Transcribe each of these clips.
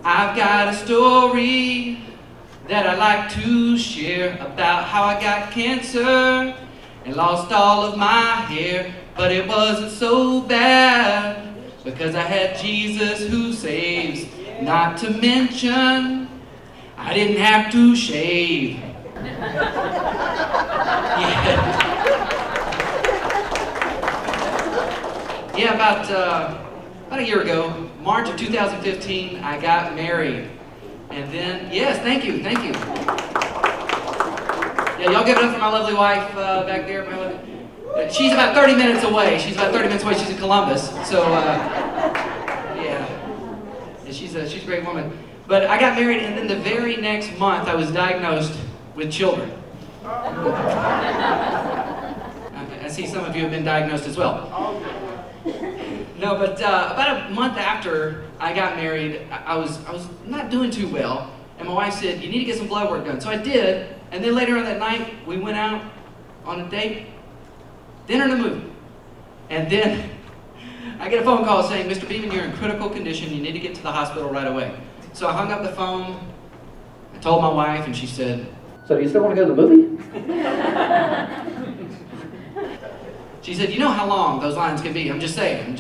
I've got a story that I like to share about how I got cancer and lost all of my hair, but it wasn't so bad because I had Jesus who saves. Not to mention, I didn't have to shave. Yeah, about a year ago, March of 2015, I got married. And then, yes, thank you. Yeah, y'all give it up for my lovely wife back there. She's about 30 minutes away. She's in Columbus. So, yeah, she's a great woman. But I got married, and then the very next month, I was diagnosed with children. I see some of you have been diagnosed as well. No, but about a month after I got married, I was not doing too well, and my wife said, you need to get some blood work done. So I did, and then later on that night, we went out on a date, dinner and a movie. And then I get a phone call saying, Mr. Beman, you're in critical condition, you need to get to the hospital right away. So I hung up the phone, I told my wife, and she said, so do you still want to go to the movie? She said, you know how long those lines can be. I'm just saying.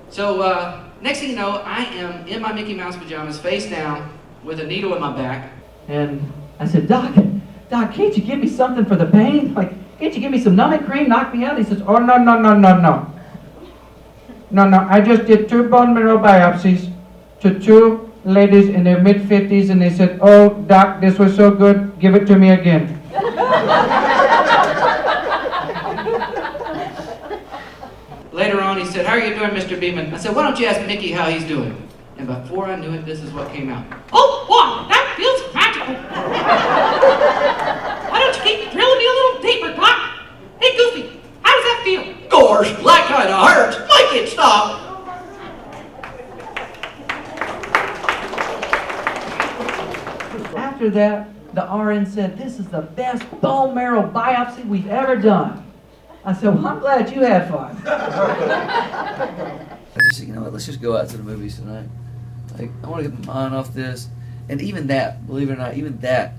So next thing you know, I am in my Mickey Mouse pajamas, face down, with a needle in my back. And I said, Doc, can't you give me something for the pain? Like, can't you give me some numbing cream, knock me out? He says, oh, no. No, I just did 2 bone marrow biopsies to 2 ladies in their mid-50s, and they said, oh, Doc, this was so good, give it to me again. Later on, he said, how are you doing, Mr. Beman? I said, why don't you ask Mickey how he's doing? And before I knew it, this is what came out. Oh, boy, that feels magical. Why don't you keep drilling me a little deeper, Doc? Hey, Goofy, how does that feel? Gosh, that kind of hurts. Make it stop. After that, the RN said, this is the best bone marrow biopsy we've ever done. I said, well, I'm glad you had fun. I just said, you know what, let's just go out to the movies tonight. Like, I want to get my mind off this. And even that, believe it or not, even that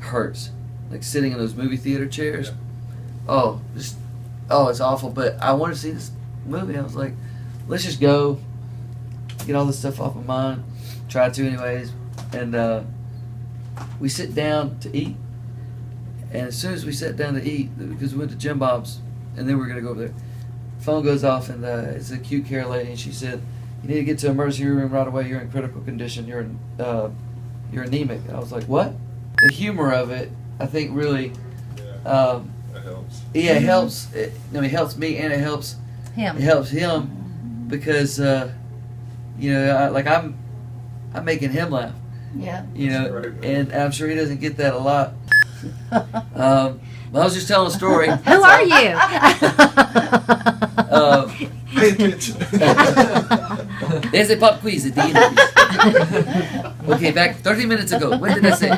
hurts. Like sitting in those movie theater chairs. Oh, it's awful. But I wanted to see this movie. I was like, let's just go, get all this stuff off my mind. Try to anyways. And we sit down to eat. And as soon as we sat down to eat, because we went to Jim Bob's, and then we were going to go over there, phone goes off, and it's a acute care lady, and she said, you need to get to emergency room right away, you're in critical condition, you're anemic. And I was like, what? The humor of it, I think really, it helps. Yeah, it helps. It helps me, and it helps him. It helps him because, I'm making him laugh. Yeah. And I'm sure he doesn't get that a lot. Well, I was just telling a story. Who are you? Pay attention. There's a pop quiz at the end of this. Okay, back 30 minutes ago. When did I say?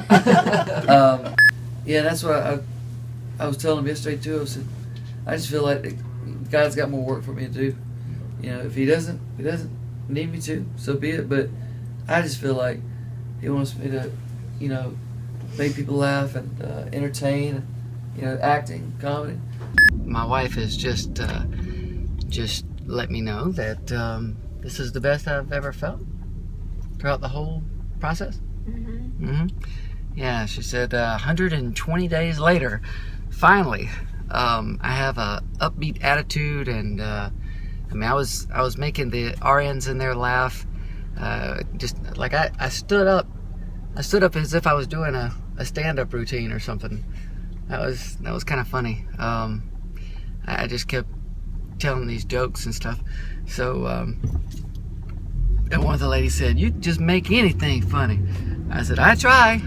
Yeah, that's what I was telling him yesterday too. I said, I just feel like God's got more work for me to do. If He doesn't need me to, so be it. But I just feel like He wants me to, make people laugh and entertain, acting, comedy. My wife has just let me know that this is the best I've ever felt throughout the whole process. Yeah, she said 120 days later, finally, I have a upbeat attitude, and I was making the RNs in there laugh. Just like I stood up as if I was doing a stand-up routine or something. That was kind of funny. I just kept telling these jokes and stuff. So and one of the ladies said, "You just make anything funny." I said, "I try."